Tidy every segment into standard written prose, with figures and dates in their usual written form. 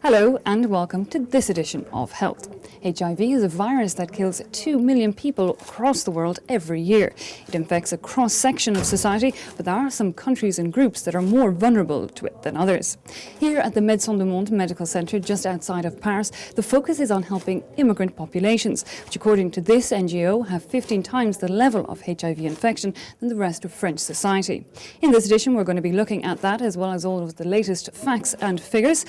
Hello and welcome to this edition of Health. HIV is a virus that kills 2 million people across the world every year. It infects a cross-section of society, but there are some countries and groups that are more vulnerable to it than others. Here at the Médecins du Monde Medical Centre just outside of Paris, the focus is on helping immigrant populations, which according to this NGO have 15 times the level of HIV infection than the rest of French society. In this edition we're going to be looking at that as well as all of the latest facts and figures.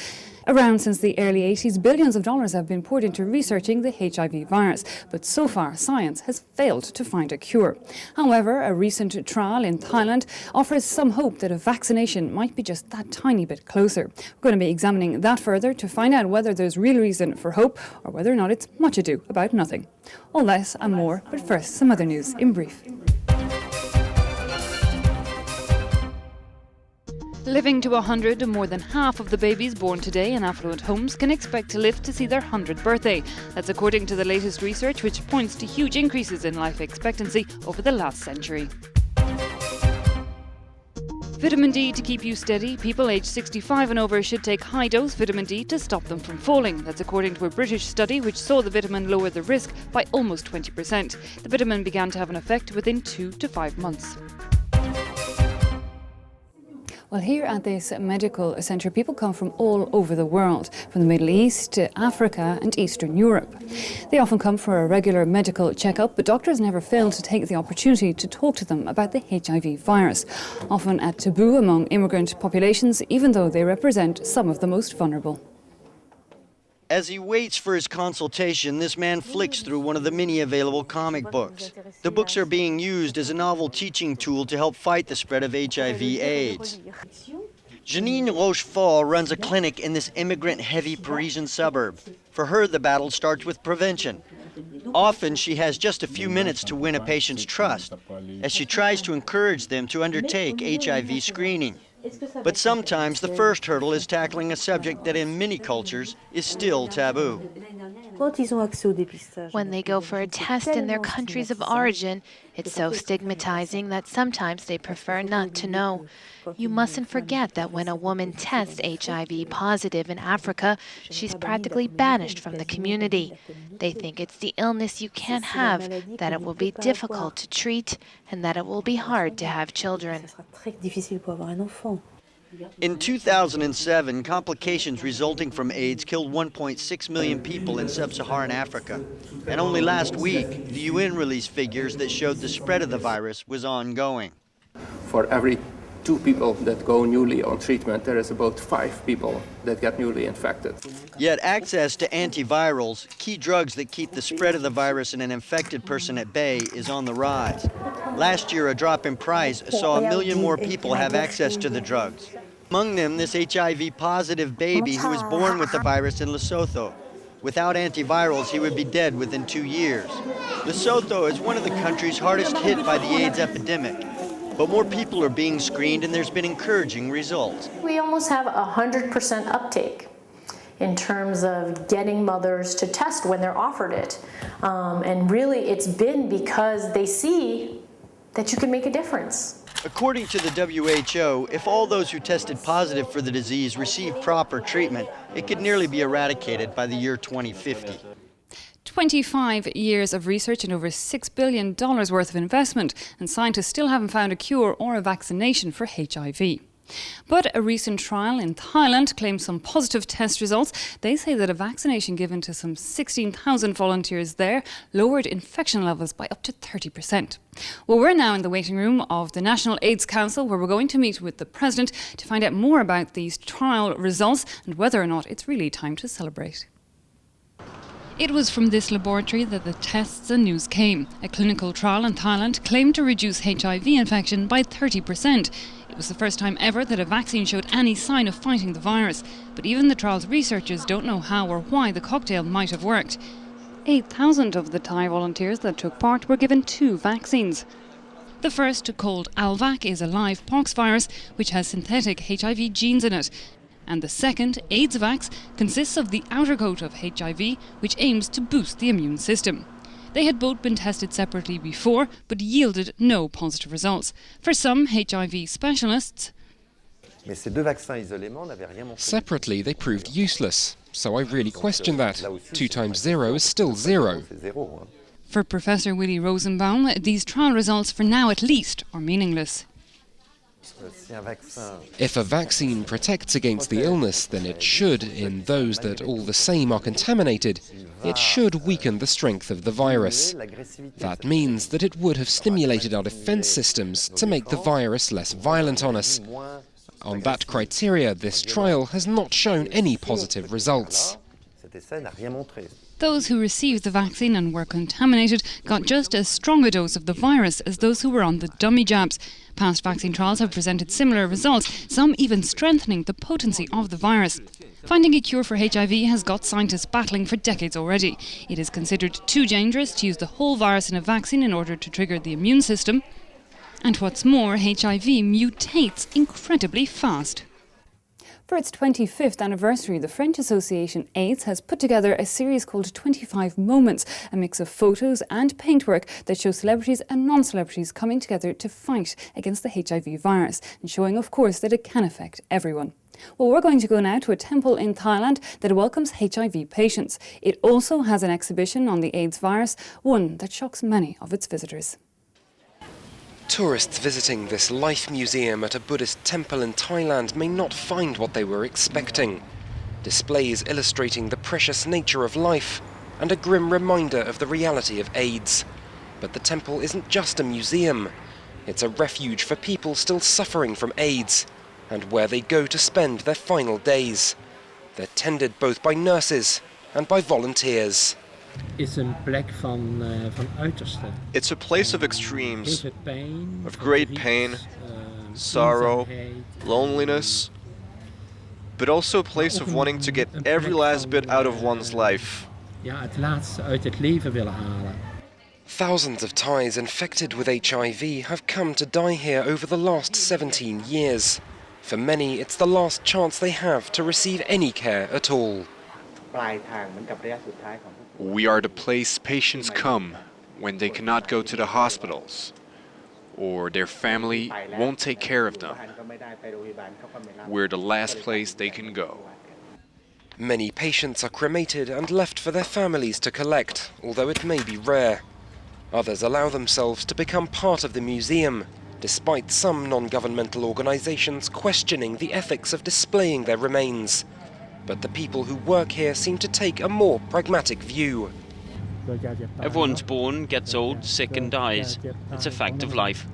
Around since the early 80s, billions of dollars have been poured into researching the HIV virus, but so far science has failed to find a cure. However, a recent trial in Thailand offers some hope that a vaccination might be just that tiny bit closer. We're going to be examining that further to find out whether there's real reason for hope or whether or not it's much ado about nothing. All that and more, but first some other news in brief. Living to 100, more than half of the babies born today in affluent homes can expect to live to see their 100th birthday. That's according to the latest research, which points to huge increases in life expectancy over the last century. Vitamin D to keep you steady. People aged 65 and over should take high-dose vitamin D to stop them from falling. That's according to a British study which saw the vitamin lower the risk by almost 20%. The vitamin began to have an effect within 2 to 5 months. Well, here at this medical centre, people come from all over the world, from the Middle East to Africa and Eastern Europe. They often come for a regular medical checkup, but doctors never fail to take the opportunity to talk to them about the HIV virus, often a taboo among immigrant populations, even though they represent some of the most vulnerable. As he waits for his consultation, this man flicks through one of the many available comic books. The books are being used as a novel teaching tool to help fight the spread of HIV/AIDS. Janine Rochefort runs a clinic in this immigrant-heavy Parisian suburb. For her, the battle starts with prevention. Often, she has just a few minutes to win a patient's trust, as she tries to encourage them to undertake HIV screening. But sometimes the first hurdle is tackling a subject that in many cultures is still taboo. When they go for a test in their countries of origin, it's so stigmatizing that sometimes they prefer not to know. You mustn't forget that when a woman tests HIV positive in Africa, she's practically banished from the community. They think it's the illness you can't have, that it will be difficult to treat, and that it will be hard to have children. In 2007, complications resulting from AIDS killed 1.6 million people in sub-Saharan Africa. And only last week, the UN released figures that showed the spread of the virus was ongoing. For every 2 people that go newly on treatment, there is about 5 people that get newly infected. Yet access to antivirals, key drugs that keep the spread of the virus in an infected person at bay, is on the rise. Last year, a drop in price saw 1 million more people have access to the drugs. Among them, this HIV-positive baby who was born with the virus in Lesotho. Without antivirals, he would be dead within 2 years. Lesotho is one of the countries hardest hit by the AIDS epidemic. But more people are being screened and there's been encouraging results. We almost have 100% uptake in terms of getting mothers to test when they're offered it. And really it's been because they see that you can make a difference. According to the WHO, if all those who tested positive for the disease received proper treatment, it could nearly be eradicated by the year 2050. 25 years of research and over $6 billion worth of investment, and scientists still haven't found a cure or a vaccination for HIV. But a recent trial in Thailand claims some positive test results. They say that a vaccination given to some 16,000 volunteers there lowered infection levels by up to 30%. Well, we're now in the waiting room of the National AIDS Council, where we're going to meet with the President to find out more about these trial results and whether or not it's really time to celebrate. It was from this laboratory that the tests and news came. A clinical trial in Thailand claimed to reduce HIV infection by 30%. It was the first time ever that a vaccine showed any sign of fighting the virus. But even the trial's researchers don't know how or why the cocktail might have worked. 8,000 of the Thai volunteers that took part were given 2 vaccines. The first, called Alvac, is a live pox virus which has synthetic HIV genes in it. And the second, AIDSvax, consists of the outer coat of HIV, which aims to boost the immune system. They had both been tested separately before, but yielded no positive results. For some HIV specialists, Separately, they proved useless, so I really question that. 2 times 0 is still 0. For Professor Willy Rosenbaum, these trial results, for now at least, are meaningless. If a vaccine protects against the illness, then it should, in those that all the same are contaminated, it should weaken the strength of the virus. That means that it would have stimulated our defense systems to make the virus less violent on us. On that criteria, this trial has not shown any positive results. Those who received the vaccine and were contaminated got just as strong a dose of the virus as those who were on the dummy jabs. Past vaccine trials have presented similar results, some even strengthening the potency of the virus. Finding a cure for HIV has got scientists battling for decades already. It is considered too dangerous to use the whole virus in a vaccine in order to trigger the immune system. And what's more, HIV mutates incredibly fast. For its 25th anniversary, the French association AIDS has put together a series called 25 Moments, a mix of photos and paintwork that shows celebrities and non-celebrities coming together to fight against the HIV virus, and showing, of course, that it can affect everyone. Well, we're going to go now to a temple in Thailand that welcomes HIV patients. It also has an exhibition on the AIDS virus, one that shocks many of its visitors. Tourists visiting this life museum at a Buddhist temple in Thailand may not find what they were expecting. Displays illustrating the precious nature of life and a grim reminder of the reality of AIDS. But the temple isn't just a museum. It's a refuge for people still suffering from AIDS and where they go to spend their final days. They're tended both by nurses and by volunteers. It's a place of extremes, of great pain, sorrow, loneliness, but also a place of wanting to get every last bit out of one's life. Thousands of Thais infected with HIV have come to die here over the last 17 years. For many, it's the last chance they have to receive any care at all. We are the place patients come when they cannot go to the hospitals, or their family won't take care of them. We're the last place they can go. Many patients are cremated and left for their families to collect, although it may be rare. Others allow themselves to become part of the museum, despite some non-governmental organizations questioning the ethics of displaying their remains. But the people who work here seem to take a more pragmatic view. Everyone's born, gets old, sick and dies. It's a fact of life.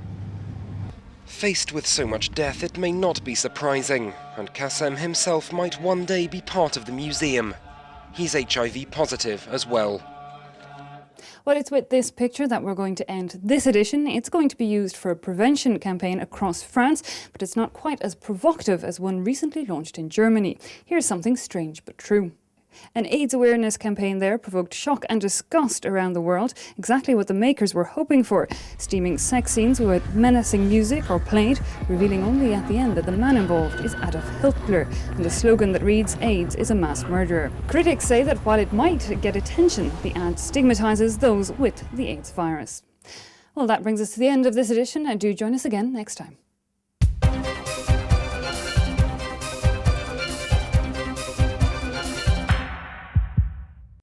Faced with so much death, it may not be surprising, and Kassem himself might one day be part of the museum. He's HIV positive as well. Well, it's with this picture that we're going to end this edition. It's going to be used for a prevention campaign across France, but it's not quite as provocative as one recently launched in Germany. Here's something strange but true. An AIDS awareness campaign there provoked shock and disgust around the world, exactly what the makers were hoping for. Steaming sex scenes with menacing music are played, revealing only at the end that the man involved is Adolf Hitler, and the slogan that reads, AIDS is a mass murderer. Critics say that while it might get attention, the ad stigmatizes those with the AIDS virus. Well, that brings us to the end of this edition, and do join us again next time.